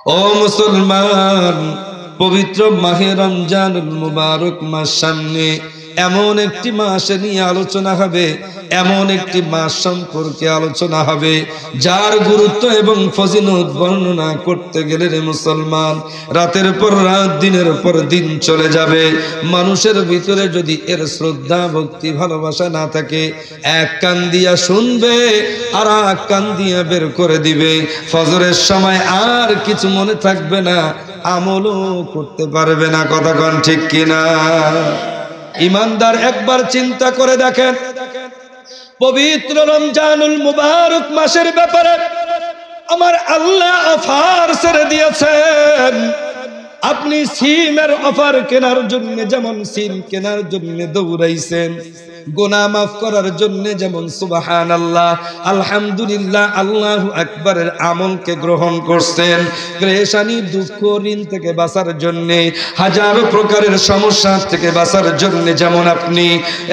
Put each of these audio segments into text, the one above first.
ও মুসলমান, পবিত্র মাহে রমজানুল মুবারক মাস সামনে, এমন একটি মাস নিয়ে আলোচনা হবে, এমন একটি মাস সম্পর্কে আলোচনা হবে যার গুরুত্ব এবং ফজিলত বর্ণনা করতে গেলে রে মুসলমান, রাতের পর রাত, দিনের পর দিন চলে যাবে। মানুষের ভিতরে যদি এর শ্রদ্ধা, ভক্তি, ভালোবাসা না থাকে, এক কান দিয়া শুনবে আর এক কান দিয়া বের করে দিবে। ফজরের সময় আর কিছু মনে থাকবে না, আমলও করতে পারবে না। কথা কোন ঠিক কিনা? ইমানদার একবার চিন্তা করে দেখেন, পবিত্র রমজানুল মুবারক মাসের ব্যাপারে আমার আল্লাহ অফার ছেড়ে দিয়েছেন। আপনি সিমের অফার কেনার জন্য যেমন সিম কেনার জন্য দৌড়াইছেন, গুনাহ মাফ করার জন্য যেমন সুবহানাল্লাহ, আলহামদুলিল্লাহ, আল্লাহু আকবারের আমলকে গ্রহণ করছেন, পেরেশানি, দুঃখ, ঋণ থেকে বাঁচার জন্য, হাজারো প্রকারের সমস্যা থেকে বাঁচার জন্য যেমন আপনি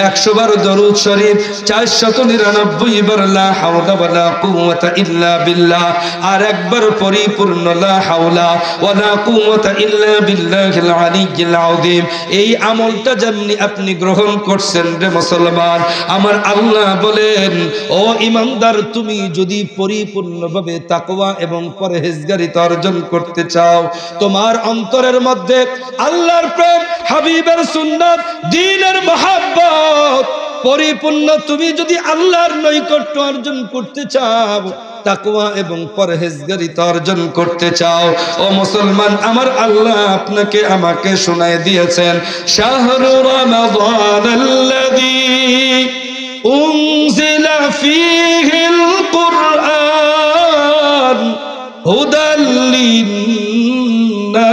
100 বার দরুদ শরীফ, 499 বার লা হাওলা ওয়ালা কুওয়াতা ইল্লা বিল্লাহ, আর একবার পরিপূর্ণ লা হাওলা ওয়ালা কুওয়াতা ইল্লা বিল্লাহিল আলিয়্যিল আযীম, এই আমলটা যেমনি আপনি গ্রহণ করছেন রে মুসলমান, আমার আল্লাহ বলেন, ও ইমানদার, তুমি যদি পরিপূর্ণভাবে তাকওয়া এবং পরহেজগারিতা অর্জন করতে চাও, তোমার অন্তরের মধ্যে আল্লাহর প্রেম, হাবিবের সুন্নাত, দ্বীনের মহব্বত পরিপূর্ণ, তুমি যদি আল্লাহর নৈকট্য অর্জন করতে চাও, তাকওয়া এবং পরহেজগারিতা অর্জন করতে চাও, ও মুসলমান, আমার আল্লাহ আপনাকে আমাকে শোনায় দিয়েছেন, শাহরু রমাদানাল্লাযী উনজিলা ফীহিল কুরআন হুদাল লিন্নাস।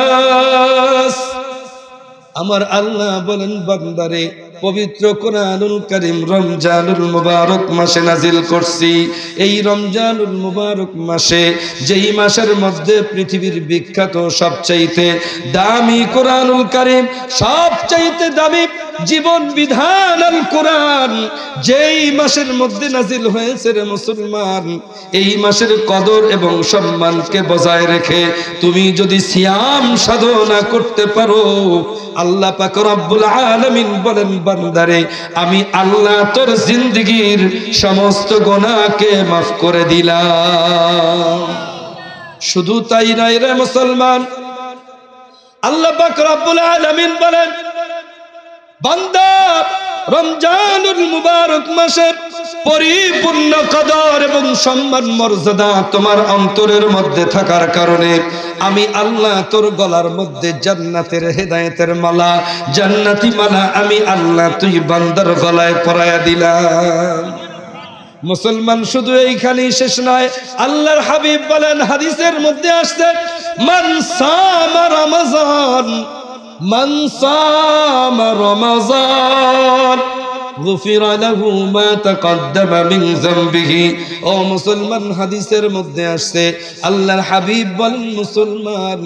আমার আল্লাহ বলেন, বান্দারে, পবিত্র কোরআনুল কারীম রমজানুল মুবারক মাসে নাজিল করছি। এই রমজানুল মুবারক মাসে, যেই মাসের মধ্যে পৃথিবীর বিখ্যাত সবচাইতে দামি কোরআনুল কারীম, সবচাইতে দামি জীবন বিধান আল কোরআন যেই মাসের মধ্যে নাজিল হয়েছে রে মুসলমান, এই মাসের কদর এবং সম্মানকে বজায় রেখে তুমি যদি সিয়াম সাধনা করতে পারো, আল্লাহ পাক রব্বুল আলামিন বলেন, বান্দারে, আমি আল্লাহ তোর জিন্দেগীর সমস্ত গুনাহকে মাফ করে দিলাম। শুধু তাই নয় রে মুসলমান, আল্লাহ পাক রব্বুল আলামিন বলেন, বান্দা, রমজানুল মুবারক মাসের পরিপূর্ণ কদর এবং সম্মান মর্যাদা তোমার অন্তরের মধ্যে থাকার কারণে আমি আল্লাহ তোর গলার মধ্যে জান্নাতের হেদায়েতের মালা, জান্নাতি মালা আমি আল্লাহ তুই বান্দার গলায় পরায়া দিলাম। মুসলমান, শুধু এইখানেই শেষ নয়, আল্লাহর হাবিব বলেন, হাদিসের মধ্যে আসছে, মান সামা রমাযান, মান সামা রমাযান গুফিরা লাহু মা তাকদ্দামা মিন যামবিহি। ও মুসলমান, হাদিসের মধ্যে আসছে, আল্লাহর হাবিব বলেন, মুসলমান,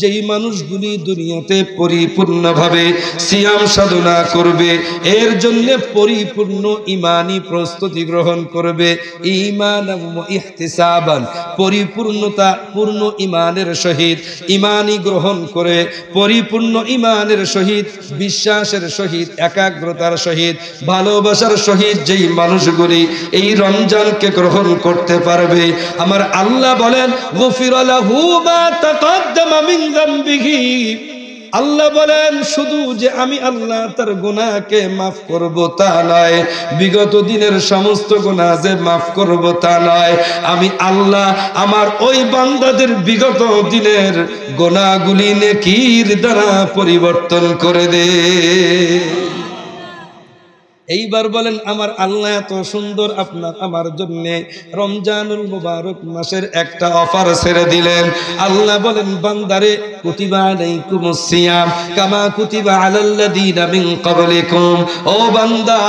যেই মানুষগুলি দুনিয়াতে পরিপূর্ণভাবে সিয়াম সাধনা করবে, এর জন্য পরিপূর্ণ ইমানি প্রস্তুতি গ্রহণ করবে, ঈমানান ওয়া ইহতিসাবান, পরিপূর্ণতা, পূর্ণ ইমানের সহিত ইমানি গ্রহণ করে, পরিপূর্ণ ইমানের সহিত, বিশ্বাসের সহিত, একাগ্রতার সহিত, ভালোবাসার সহিত যেই মানুষগুলি এই রমজানকে গ্রহণ করতে পারবে, আমার আল্লাহ বলেন, গুফিরা লাহু মা তাকদ্দামা মিন যামবিহি। আল্লাহ বলেন, শুধু যে আমি আল্লাহ তার গুনাহকে মাফ করব তা নয়, বিগত দিনের সমস্ত গুনাহ যে মাফ করব তা নয়, আমি আল্লাহ আমার ওই বান্দাদের বিগত দিনের গুনাহগুলি নেকির দ্বারা পরিবর্তন করে দে। এইবার বলেন, আমার আল্লাহ এত সুন্দর আপনার আমার জন্য রমজানুল মুবারক মাসের একটা অফার ছেড়ে দিলেন। আল্লাহ বলেন, বান্দারে, কুতিবা আলাইকুমুস সিয়াম কামা কুতিবা আলাল্লাযীনা মিন ক্বাবলিকুম। ও বান্দা,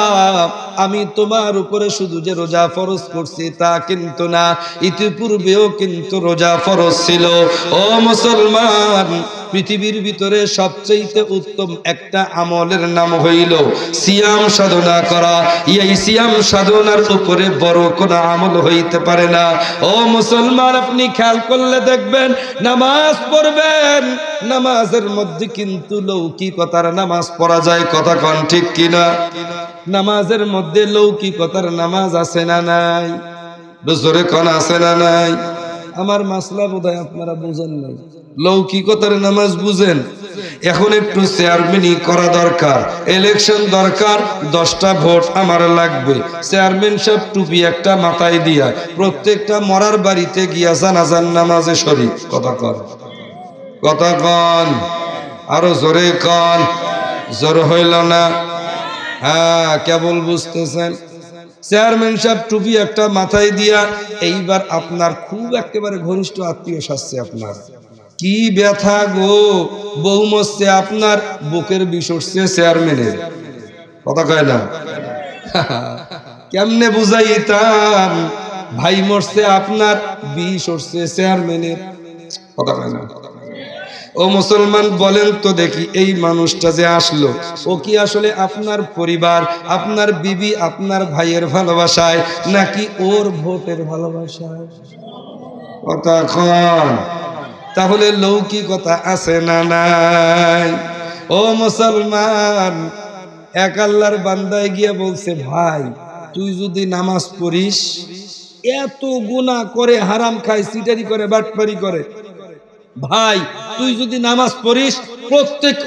আমি তোমার উপরে শুধু যে রোজা ফরজ করছি তা কিন্তু না, ইতিপূর্বেও কিন্তু রোজা ফরজ ছিল। ও মুসলমান, পৃথিবীর ভিতরে সবচেয়ে উত্তম একটা আমলের নাম হইল সিয়াম সাধনা করা। এই সিয়াম সাধনার উপরে বড় কোনো আমল হইতে পারে না। ও মুসলমান, আপনি খেয়াল করলে দেখবেন, নামাজ পড়বেন, নামাজের মধ্যে কিন্তু লৌকিকতার নামাজ পড়া যায়। কথা কোন ঠিক কিনা? নামাজের মধ্যে লৌকিকতার নামাজ আছে না নাই? জোরে কোন আছে না নাই? আমার মাসলা বোধহয় আপনারা বুঝেন নাই। লৌকিকতার নামাজ বুঝেন? এখন একটু চেয়ারম্যানই করা দরকার, ইলেকশন দরকার, 10টা ভোট আমার লাগবে। চেয়ারম্যান সাহেব টুপি একটা মাথায় দিয়া প্রত্যেকটা মরার বাড়িতে গিয়া জানাজার নামাজে শরীক। কথা কন, কথা কন, আরো জোরে কন। জোর হইল না? হ্যাঁ, কেবল বুঝতেছেন। চেয়ারম্যান সাহেব টুপি একটা মাথায় দিয়া, এইবার আপনার খুব একেবারে ঘনিষ্ঠ আত্মীয় সাজছে, আপনার কি ব্যথা গো, বউ মরছে আপনার, বুকের বিষ উঠছে চেয়ারম্যানের। কথা কয় না? কেমনে বুঝাইতাম? ভাই মরছে আপনার, বিষ উঠছে চেয়ারম্যানের। কথা কয় না? ও মুসলমান, বলেন তো দেখি, এই মানুষটা যে আসলো, ও কি আসলে আপনার পরিবার, আপনার বিবি, আপনার ভাইয়ের ভালোবাসায়, নাকি ওর ভোটের ভালোবাসায়? কথা কন। তাহলে লৌকিকতা আছে না নাই? ও মুসলমান, এক আল্লাহর বান্দায় গিয়ে বলছে, ভাই তুই যদি নামাজ পড়িস, এত গুনাহ করে, হারাম খায়, সিটারি করে, বাটপারি করে, ভাই তুই যদি নামাজ পড়িস, প্রত্যেক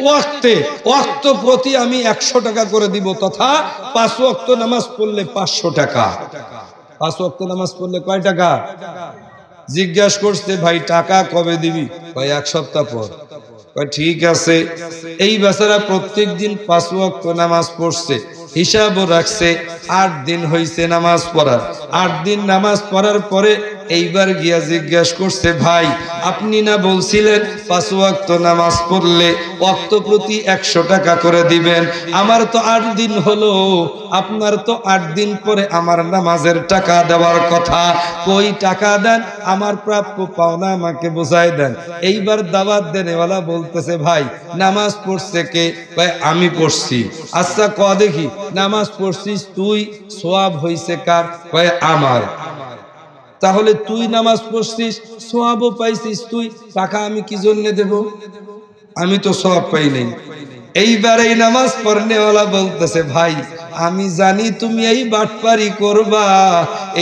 ওয়াক্ত প্রতি আমি 100 টাকা করে দিব, তথা 5 ওয়াক্ত নামাজ পড়লে 500 টাকা। 5 ওয়াক্ত নামাজ পড়লে কয় টাকা? জিজ্ঞাসা করছে, ভাই টাকা কবে দিবি? ভাই 1 সপ্তাহ পর। ঠিক আছে। এই বেচারা প্রত্যেক দিন 5 ওয়াক্ত নামাজ পড়ছে, হিসাবও রাখছে, 8 দিন হইছে নামাজ পড়ার। 8 দিন নামাজ পড়ার পরে এইবার গিয়া জিজ্ঞাসা করছে, ভাই আপনি না বলছিলেন 5 ওয়াক্ত নামাজ পড়লে ওয়াক্ত প্রতি 100 টাকা করে দিবেন? আমার তো 8 দিন হলো, আপনার তো 8 দিন পরে আমার নামাজের টাকা দেওয়ার কথা, কই টাকা দেন, আমার প্রাপ্য পাওনা আমাকে বোঝাই দেন। এইবার দাওয়াত দেনেওয়ালা বলতেছে, ভাই নামাজ পড়ছে কে? ভাই আমি পড়ছি। আচ্ছা ক দেখি, নামাজ পড়ছিস তুই, সওয়াব হইছে কার? ভাই আমার। তাহলে তুই নামাজ পড়ছিস, সওয়াবও পাইছিস তুই, টাকা আমি কি জন্য দেব? আমি তো সওয়াব পাই নাই। এইবার এই নামাজ পড়নেওয়ালা বলতেছে, ভাই আমি জানি তুমি এই বাটপারি করবা,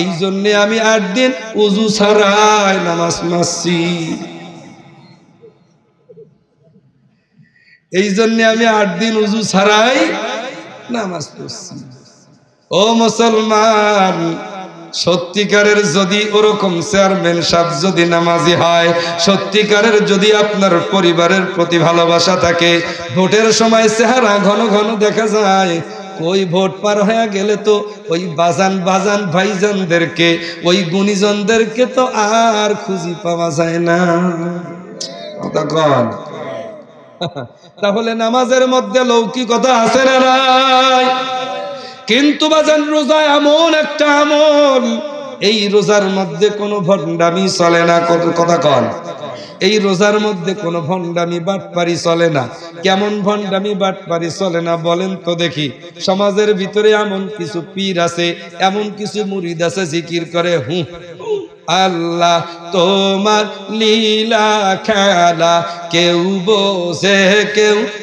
এই জন্য আমি 8 দিন ওযু ছাড়াই নামাজ মাসছি, এই জন্য আমি 8 দিন ওযু ছাড়াই নামাজ পড়ছি। ও মুসলমান, সত্যিকারের যদি ওরকম চেয়ারম্যান সাহেব যদি নামাজি হয়, সত্যিকারের যদি আপনার পরিবারের প্রতি ভালোবাসা থাকে, ভোটের সময় চেহারা ঘন ঘন দেখা যায়, ওই ভোট পার হয়ে গেলে তো ওই বাজান ভাইজানদেরকে, ওই গুণীজনদেরকে তো আর খুঁজি পাওয়া যায় না। তাহলে নামাজের মধ্যে লৌকিকতা আছে না নাই? কিন্তু বাজান, রোজা এমন একটা আমল, এই রোজার মধ্যে কোনো ভণ্ডামি চলে না। কথা কন, এই রোজার মধ্যে কোনো ভণ্ডামি বাটপারি চলে না। কেমন ভণ্ডামি বাটপারি চলে না বলেন তো দেখি? সমাজের ভিতরে এমন কিছু পীর আছে, এমন কিছু মুরিদ আছে, জিকির করে আল্লাহ তোমার লীলা খেলা কেউ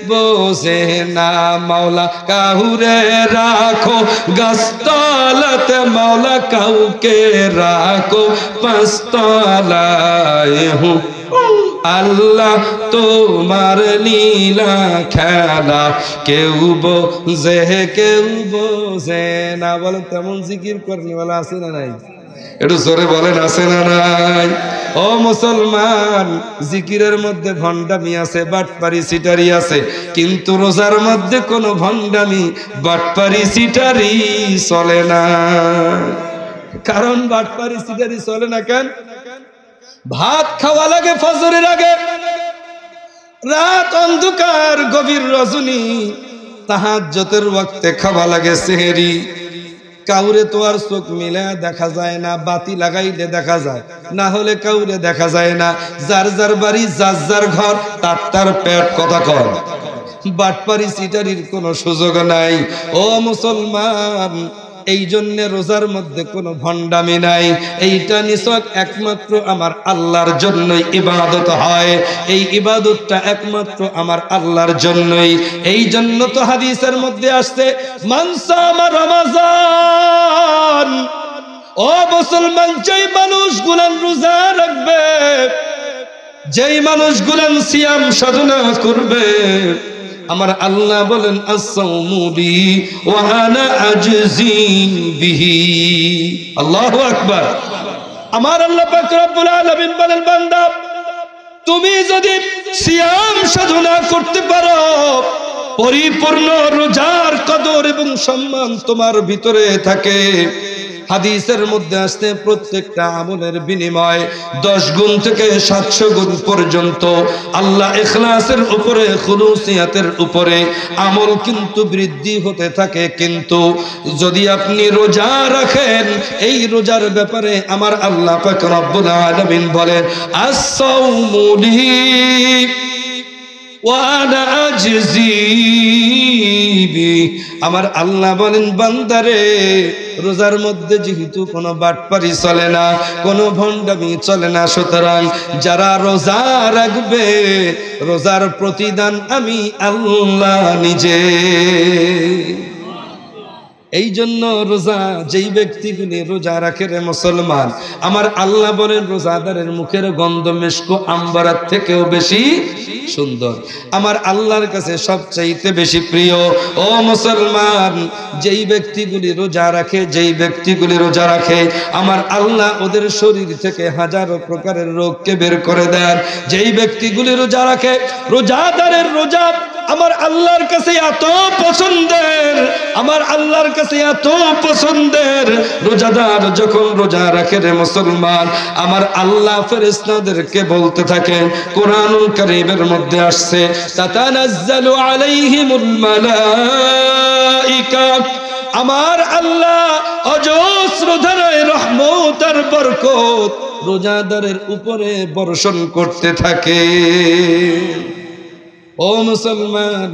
বোঝে না, মাওলা কাউরে রাখো গাছতলাতে, মাওলা কাউকে রাখো পাঁচতলায়, আল্লাহ তোমার লীলা খেলা কেউ বোঝে না। বলেন তেমন জিকির করনেওয়ালা আছে না নাই? একটু জোরে বলেন আছে না নাই? ও মুসলমান, জিকিরের মধ্যে ভণ্ডামি আছে, বাটপারি সিটারি আছে, কিন্তু রোজার মধ্যে কোনো ভণ্ডামি বাটপারি সিটারি চলে না। কারণ বাটপারি সিটারি চলে না কেন? ভাত খাওয়া লাগে ফজরের আগে, রাত অন্ধকার, গভীর রজনী, তাহাজ্জুদের ওয়াক্তে খাওয়া লাগে সেহরি, কাউরে তো আর চোখ মিলে দেখা যায় না, বাতি লাগাইলে দেখা যায়, না হলে কাউরে দেখা যায় না। যার যার বাড়ি, যার যার ঘর, তার তার পেট। কথা কর, বাটপারি সিটারির কোনো সুযোগ নাই। ও মুসলমান, এই জন্য রোজার মধ্যে কোনো ভণ্ডামি নাই। এইটা নিছক একমাত্র আমার আল্লাহর জন্যই ইবাদত হয়। এই ইবাদতটা একমাত্র আমার আল্লাহর জন্যই। এই জন্য তো হাদিসের মধ্যে আসছে, মান সামা রমাজান, ও মুসলমান, যেই মানুষগুলো রোজা রাখবে, যেই মানুষগুলো সিয়াম সাধনা করবে, আমার আল্লাহ বলেন as-সাওমু লি ওয়া আনা আজজি বিহি। আল্লাহু আকবার। আমার আল্লাহ পাক রব্বুল আলামিন বলেন, বান্দা তুমি যদি সিয়াম সাধনা করতে পারো, পরিপূর্ণ রোজার কদর এবং সম্মান তোমার ভিতরে থাকে। হাদিসের মধ্যে আসছে, প্রত্যেকটা আমলের বিনিময় 10 গুণ থেকে 700 গুণ পর্যন্ত আল্লাহ ইখলাসের উপরে, খুলুসিয়াতের উপরে আমল কিন্তু বৃদ্ধি হতে থাকে। কিন্তু যদি আপনি রোজা রাখেন, এই রোজার ব্যাপারে আমার আল্লাহ পাক রব্বুল আলামিন বলেন, আস-সাওমু লি ওয়া আনা আজজি বিহি। আমার আল্লাহ বলেন, বান্দারে, রোজার মধ্যে যেহেতু কোনো বাটপারি চলে না, কোনো ভণ্ডামি চলে না, সুতরাং যারা রোজা রাখবে, রোজার প্রতিদান আমি আল্লাহ নিজে। এই জন্য রোজা, যেই ব্যক্তিগুলি রোজা রাখে রে মুসলমান, আমার আল্লাহ বলেন রোজাদারের মুখের গন্ধ মিশক আম্বারের থেকেও বেশি সুন্দর, আমার আল্লাহর কাছে সবচাইতে বেশি প্রিয়। ও মুসলমান, যেই ব্যক্তিগুলি রোজা রাখে, যেই ব্যক্তিগুলি রোজা রাখে, আমার আল্লাহ ওদের শরীর থেকে হাজারো প্রকারের রোগকে বের করে দেন। যেই ব্যক্তিগুলি রোজা রাখে, রোজাদারের রোজা আমার আল্লাহর কাছে এত পছন্দের, আমার আল্লাহর কাছে এত পছন্দের। রোজাদার যখন রোজা রাখে রে মুসলমান, আমার আল্লাহ ফেরেশতাদেরকে বলতে থাকেন, কোরআনুল কারীমের মধ্যে আসছে, তাতানাজ্জালু আলাইহিমুল মালাইকা, আমার আল্লাহ অজস্র ধারায় রহমত আর বরকত রোজাদারের উপরে বর্ষণ করতে থাকে। ও মুসলমান,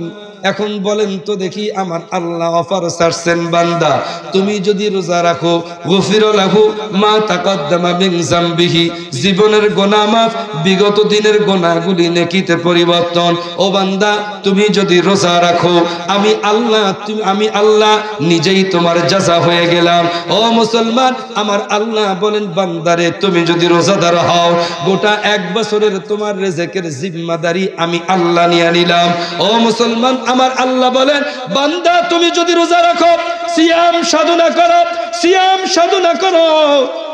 এখন বলেন তো দেখি, আমার আল্লাহ অফার ছাড়ছেন, বান্দা তুমি যদি রোজা রাখো, গফির লাহু মা তাকাদ্দামা মিন যামবিহি, জীবনের গুনাহ মাফ, বিগত দিনের গুনাহগুলি নেকিতে পরিবর্তন। ও বান্দা, তুমি যদি রোজা রাখো, আমি আল্লাহ নিজেই তোমার জাযা হয়ে গেলাম। ও মুসলমান, আমার আল্লাহ বলেন, বান্দারে, তুমি যদি রোজাদার হও, গোটা 1 বছরের তোমার রিজিকের জিম্মাদারি আমি আল্লাহ নিয়ে নিলাম। ও মুসলমান, আমার আল্লাহ বলেন, বান্দা তুমি যদি রোজা রাখো, সিয়াম সাধনা করো, সিয়াম সাধনা করো,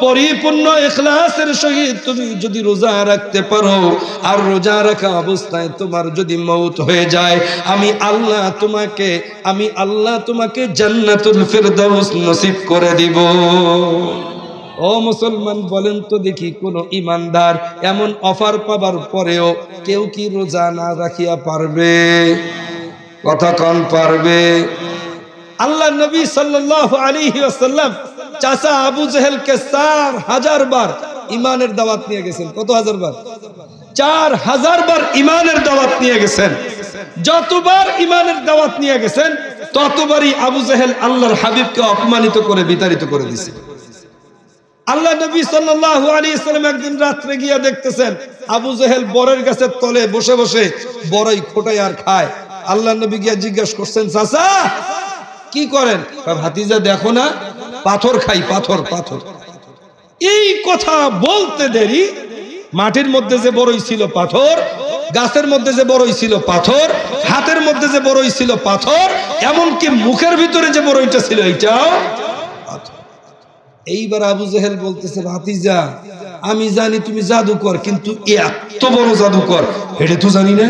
পরিপূর্ণ ইখলাসের সহিত তুমি যদি রোজা রাখতে পারো, আর রোজা রাখা অবস্থায় তোমার যদি মওত হয়ে যায়, আমি আল্লাহ তোমাকে জান্নাতুল ফিরদাউস নসিব করে দিব। ও মুসলমান, বলেন তো দেখি, কোন ইমানদার এমন অফার পাবার পরেও কেউ কি রোজা না রাখিয়া পারবে? কথা কন, পারবে? আল্লাহ নবী সাল্লাল্লাহু আলাইহি ওয়াসাল্লাম চাচা আবু জেহেলকে 4000 বার ইমানের দাওয়াত নিয়ে গেছেন। কত হাজার বার? 4000 বার ইমানের দাওয়াত নিয়ে গেছেন। যতবার ইমানের দাওয়াত নিয়ে গেছেন, ততবারই আবু জেহেল আল্লাহর হাবিবকে অপমানিত করে বিতাড়িত করে দিয়েছে। আল্লাহ নবী সাল্লাল্লাহু আলাইহি ওয়াসাল্লাম একদিন রাত্রে গিয়া দেখতেছেন আবু জেহেল বরের গাছের তলে বসে বসে বড়ই খোটায় আর খায়। আল্লাহ নবী গিয়া জিজ্ঞাসা করছেন, চাচা কি করেন? ভাতিজা দেখো না, পাথর খাই, পাথর। এই কথা বলতে দেরি মাটির মধ্যে যে বড়ই ছিল পাথর, গাছের মধ্যে যে বড়ই ছিল পাথর, হাতের মধ্যে যে বড়ই ছিল পাথর, এমনকি মুখের ভিতরে যে বড়ইটা ছিল এইটাও পাথর। এইবার আবু জেহেল বলতেছে, ভাতিজা আমি জানি তুমি জাদুকর, কিন্তু এত বড় জাদুকর এটা তো জানি না,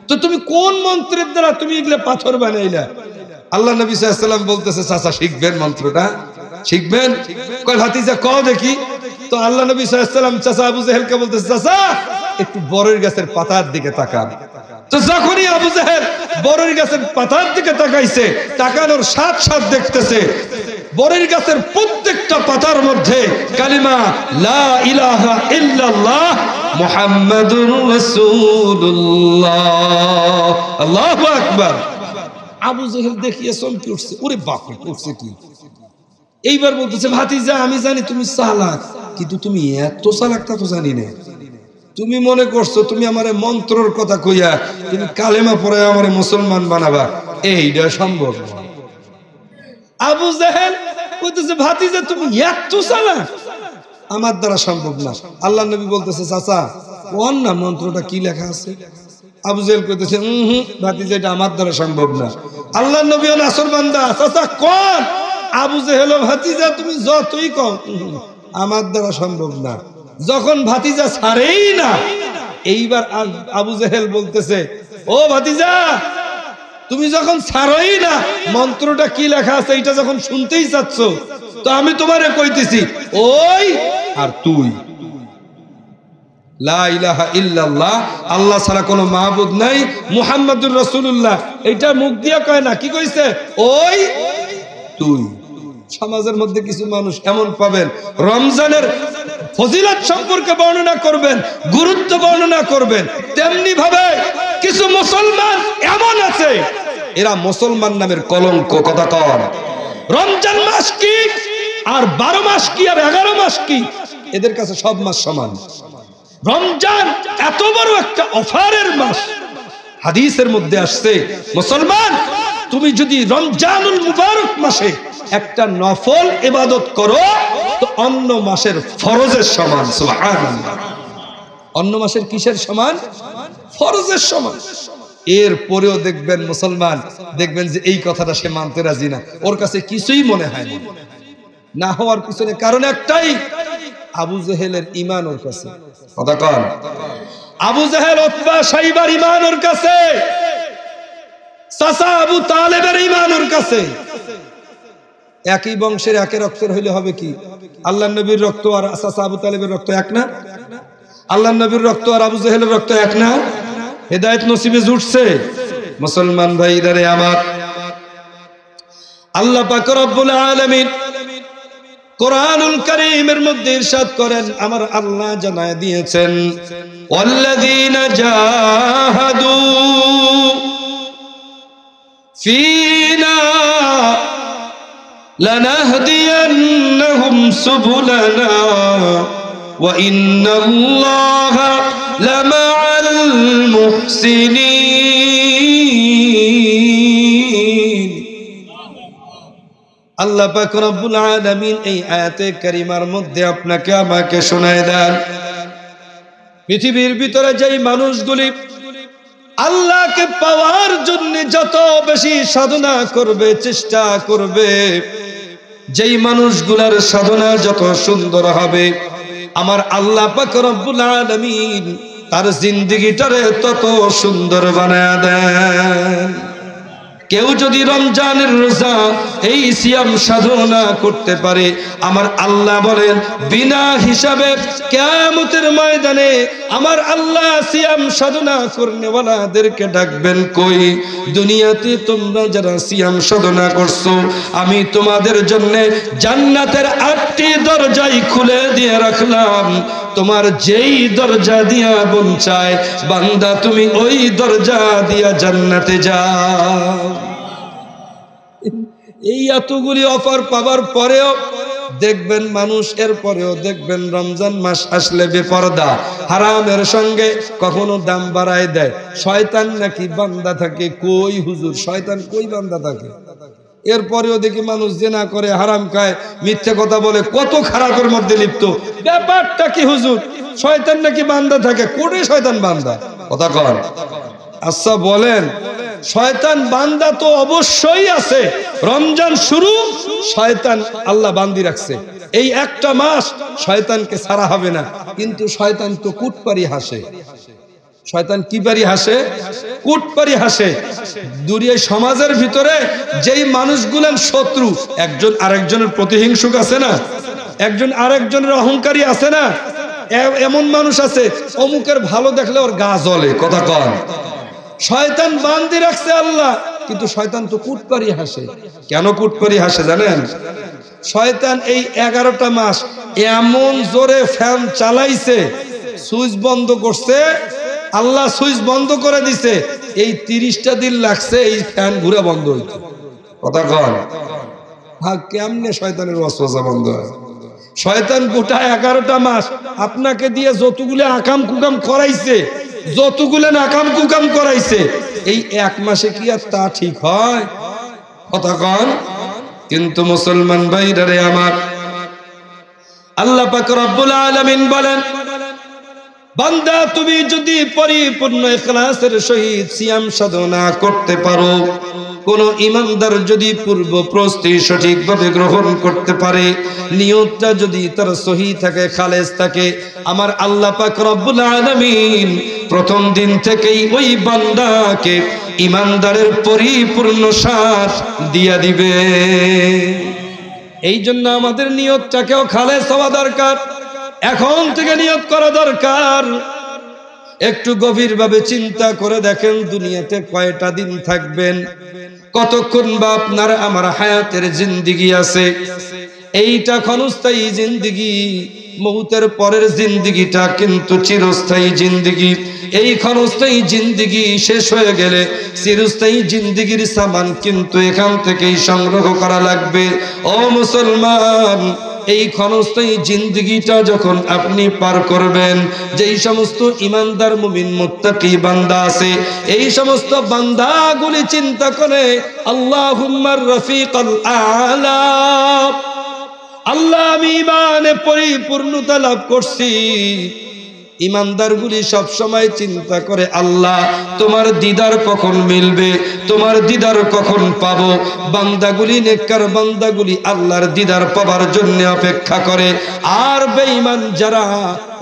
তো তুমি কোন মন্ত্রের দ্বারা তুমি এগুলা পাথর বানাইলা? আল্লাহ নবী সাল্লাল্লাহু আলাইহি ওয়াসাল্লাম বলতেছে, চাচা শিখবেন মন্ত্রটা, শিখবেন? কয় ভাতিজা কও দেখি। তো আল্লাহ নবী সাল্লাল্লাহু আলাইহি ওয়াসাল্লাম চাচা আবু জেহেলকে বলতেছে, চাচা একটু বরের গাছের পাতার দিকে তাকান। তো যখনই আবু জেহেল বরের গাছের পাতার দিকে তাকাইছে, তাকানোর সাথে সাথে দেখতেছে বরের গাছের প্রত্যেকটা পাতার মধ্যে কালিমা লা ইলাহা ইল্লাল্লাহ মুহাম্মাদুর রাসূলুল্লাহ। আল্লাহু আকবার। আবু জেহেল দেখিয়ে চমকে উঠছে, ওরে বাপ রে, করছে কি? এইবার বলতেছে, ভাতিজা আমি জানি তুমি চালাক, কিন্তু তুমি এত চালাক তা তো জানি না। তুমি মনে করছো তুমি আমারে মন্ত্রর কথা কইয়া তুমি কালেমা পড়ে আমারে মুসলমান বানাবা, এইটা সম্ভব না। আবু জেহেল কইতেছে, ভাতিজা তুমি এত চালাক, আমার দ্বারা সম্ভব না। আল্লাহ নবী বলতেছে, চাচা কোন না মন্ত্রটা কি লেখা আছে? আবু জেহেল কইতেছে, ভাতিজা এটা আমার দ্বারা সম্ভব না। আল্লাহ নবী নাসর বান্দা, চাচা কোন? আবু জেহেল, ভাতিজা তুমি যতই কও আমার দ্বারা সম্ভব না। যখন ভাতিজা ছাড়েই না, এইবার আবু জেহেল বলতেছে, ও ভাতিজা তুমি যখন ছাড়োই না, মন্ত্রটা কি লেখা আছে এটা যখন শুনতেই চাচ্ছ, তো আমি তোমারে কইতেছি ওই আর তুই, লা ইলাহা ইল্লাল্লাহ, আল্লাহ ছাড়া কোনো মাহবুদ নাই, মুহাম্মাদুর রাসূলুল্লাহ, এটা মুখ দিয়া কয় না, কি কইছে? ওই তুই। সমাজের মধ্যে কিছু মানুষ এমন পাবেন, রমজানের ফজিলত সম্পর্কে বর্ণনা করবেন, গুরুত্ব বর্ণনা করবেন, তেমনি ভাবে কিছু মুসলমান এমন আছে, এরা মুসলমান নামের কলঙ্ক। কথা কর, রমজান মাস কি আর 12 মাস কি আর 11 মাস কি, এদের কাছে সব মাস সমান। রমজান এত বড় একটা অফারের মাস। হাদিসের মধ্যে আসছে, মুসলমান তুমি যদি রমজানুল মুবারক মাসে একটা নফল ইবাদত করো তো অন্য মাসের ফরজের সমান। সুবহানাল্লাহ। অন্য মাসের কিসের সমান? ফরজের সমান। এর পরেও দেখবেন মুসলমান, দেখবেন যে এই কথাটা সে মানতে রাজি না, ওর কাছে কিছুই মনে হয় না। না হওয়ার পিছনে কারণ একটাই, আবু জেহেলের ঈমান ওর কাছে। কথা কন, আবু জেহেল উতবা সাইবার ঈমান ওর কাছে, চাচা আবু তালেবের ঈমান ওর কাছে। একই বংশের একই রক্তের হইলে হবে কি? আল্লাহর নবীর রক্ত আর চাচা আবু তালেবের রক্ত এক না? আল্লাহর নবীর রক্ত আর আবু জেহেলের রক্ত এক না? হেদায়েত নসিবে জুটছে। মুসলমান ভাইরা আমার, আল্লাহ পাক রব্বুল আলামিন কোরআনুল কারীমের মধ্যে ইরশাদ করেন, আমার আল্লাহ জানায় দিয়েছেন, ওয়াল্লাযীনা জাহাদু ফীনা লানাহদিয়ান্নাহুম সুবুলানা ওয়া ইন্নাল্লাহা লামাআল মুহসিনিন। আল্লাহ পাক রব্বুল আলামিন এই আয়াতে কারিমার মধ্যে আপনাকে আমাকে শোনায় দেন, পৃথিবীর ভিতরে যেই মানুষগুলি আল্লাহকে পাওয়ার জন্য যত বেশি সাধনা করবে, চেষ্টা করবে, যেই মানুষগুলার সাধনা যত সুন্দর হবে, আমার আল্লাহ পাক রব্বুল আলামিন তার জিন্দেগিটারে তত সুন্দর বানায় দেন। কেউ যদি রমজানের রোজা এই সিয়াম সাধনা করতে পারে, আমার আল্লাহ বলেন বিনা হিসাবে কিয়ামতের ময়দানে আমার আল্লাহ সিয়াম সাধনা করনেওয়ালাদেরকে ডাকবেন, কই দুনিয়াতে তোমরা যারা সিয়াম সাধনা করছো, আমি তোমাদের জন্য জান্নাতের 8টি দরজাই খুলে দিয়ে রাখলাম, তোমার যেই দরজা দিয়া মন চায় বান্দা তুমি ওই দরজা দিয়া জান্নাতে যাও। এই এতগুলি অফার পাবার পরেও দেখবেন মানুষ, এর পরেও দেখবেন রমজান মাস আসলে বেপরদা, হারামের সঙ্গে কখনো দাম বাড়ায় দেয়। শয়তান নাকি বান্দা থাকে, কই হুজুর শয়তান কই বান্দা থাকে? এরপরেও দেখি মানুষ জিনা করে, হারাম খায়, মিথ্যে কথা বলে, কত খারাপের মধ্যে লিপ্ত। ব্যাপারটা কি হুজুর? শয়তান নাকি বান্দা থাকে? কোটে শয়তান বান্দা? কথা কর। আচ্ছা বলেন, শয়তান বান্দা তো অবশ্যই আছে। রমজান শুরু, শয়তান আল্লাহ বান্দি রাখছে, এই একটা মাস শয়তানকে ছাড়া হবে না। কিন্তু শয়তান তো কুটপারি হাসে। শয়তান কি পারি হাসে? কুটপারি হাসে। দুনিয়ার সমাজের ভিতরে যেই মানুষগুলো শত্রু, একজন আরেকজনের প্রতিহিংসুক আছে না, একজন আরেকজনের অহংকারী আছে না, এমন মানুষ আছে অমুকের ভালো দেখলে ওর গা জ্বলে। কথা কন। শয়তান বান্দি রাখছে আল্লাহ, কিন্তু শয়তান তো কুটপারি হাসে। কেন কুটপারি হাসে জানেন? শয়তান এই 11টা মাস এমন জোরে ফ্যান চালাইছে, সুইচ বন্ধ করছে, আল্লাহ সুইচ বন্ধ করে দিছে, এই 30টা দিন লাগছে এই ফ্যান ঘুরে বন্ধ হইতে। কথা কন, হ্যাঁ, কেমনে শয়তানের ওয়াসওয়াসা বন্ধ হয়? শয়তান গোটা 11টা মাস আপনাকে দিয়ে যতগুলো আকাম কুকাম করাইছে, যতগুলো আকাম কুকাম করাইছে, এই 1 মাসে কি আর তা ঠিক হয়? কথা কন। কিন্তু মুসলমান ভাইরা আমার, আল্লাহ পাক রব্বুল আলামিন বলেন, বান্দা তুমি যদি পরিপূর্ণ ইখলাসের সহিত সিয়াম সাধনা করতে পারো, কোন ইমানদার যদি পূর্ব প্রস্তুতি সঠিকভাবে গ্রহণ করতে পারে, নিয়তটা যদি তার সহি থাকে, খালেস থাকে, আমার আল্লাহ পাক রব্বুল আলামিন প্রথম দিন থেকেই ওই বান্দাকে ইমানদারের পরিপূর্ণ সাথ দিয়া দিবে। এই জন্য আমাদের নিয়তটাকেও খালেস হওয়া দরকার। এখন থেকে নিয়ত করা দরকার। একটু গভীরভাবে চিন্তা করে দেখেন, দুনিয়াতে কয়টা দিন থাকবেন, কতক্ষণ বা আপনার আমার হায়াতের জিন্দেগি আছে। এইটা ক্ষণস্থায়ী জিন্দেগি, মৌতের পরের জিন্দেগিটা কিন্তু চিরস্থায়ী জিন্দেগি। এই ক্ষণস্থায়ী জিন্দেগি শেষ হয়ে গেলে চিরস্থায়ী জিন্দেগির সামান কিন্তু এখান থেকেই সংগ্রহ করা লাগবে। ও মুসলমান, এই ক্ষণস্থায়ী জিন্দেগিটা যখন আপনি পার করবেন, যেই সমস্ত ইমানদার মুমিন মুত্তাকি বান্দা আছে, এই সমস্ত বান্দাগুলি চিন্তা করে আল্লাহুম্মার রফিকাল আলা, আল্লাহ আমি ইমানে পরিপূর্ণতা লাভ করছি। ইমানদারগুলি সব সময় চিন্তা করে, আল্লাহ তোমার দিদার কখন মিলবে, তোমার দিদার কখন পাবো। বান্দাগুলি, নেককার বান্দাগুলি আল্লাহর দিদার পাবার জন্য অপেক্ষা করে। আর বেঈমান যারা,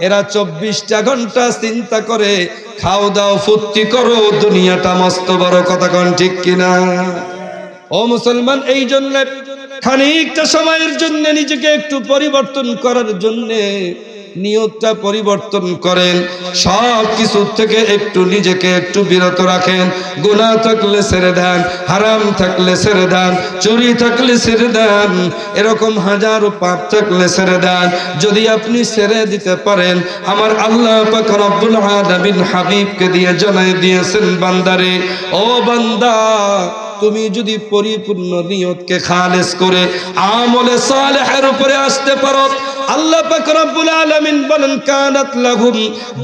এরা 24টা ঘন্টা চিন্তা করে, খাও দাও ফুর্তি করো, দুনিয়াটা মস্ত বড়। কথা কোন ঠিক কিনা? ও মুসলমান, এই জন্য খানিকটা সময়ের জন্য নিজেকে একটু পরিবর্তন করার জন্য নিয়তটা পরিবর্তন করেন। সব কিছু থেকে একটু নিজেকে একটু বিরত রাখেন। গুনাহ থাকলে ছেড়ে দেন, হারাম থাকলে ছেড়ে দেন, চুরি থাকলে ছেড়ে দেন, এরকম হাজারো পাপ থাকলে ছেড়ে দেন। যদি আপনি ছেড়ে দিতে পারেন, আমার আল্লাহ পাক রব্বুল আলামিন হাবিবকে দিয়ে জানাই দিয়েছেন, বান্দারে, ও বান্দা, তুমি যদি পরিপূর্ণ নিয়তকে খালেস করে আমলে সালেহের উপরে আসতে পারো, আল্লাহ পাক রব্বুল আলামিন বলেন, কানাত লাহুম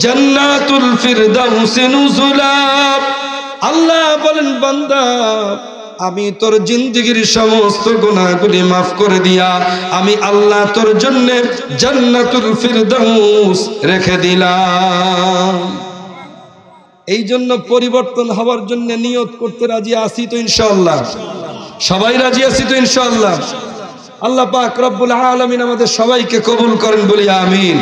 জান্নাতুল ফিরদাউস নুজুলা। আল্লাহ বলেন, বান্দা, আমি তোর জিন্দেগির সমস্ত গুনাহগুলি মাফ করে দিয়া আমি আল্লাহ তোর জন্য জান্নাতুল ফিরদাউস রেখে দিলাম। এই জন্য পরিবর্তন হওয়ার জন্য নিয়ত করতে রাজি আছি তো ইনশাআল্লাহ? সবাই রাজি আছি তো ইনশাআল্লাহ? আল্লাহ পাক রব্বুল আলামিন আমাদের সবাইকে কবুল করেন, বলি আমিন।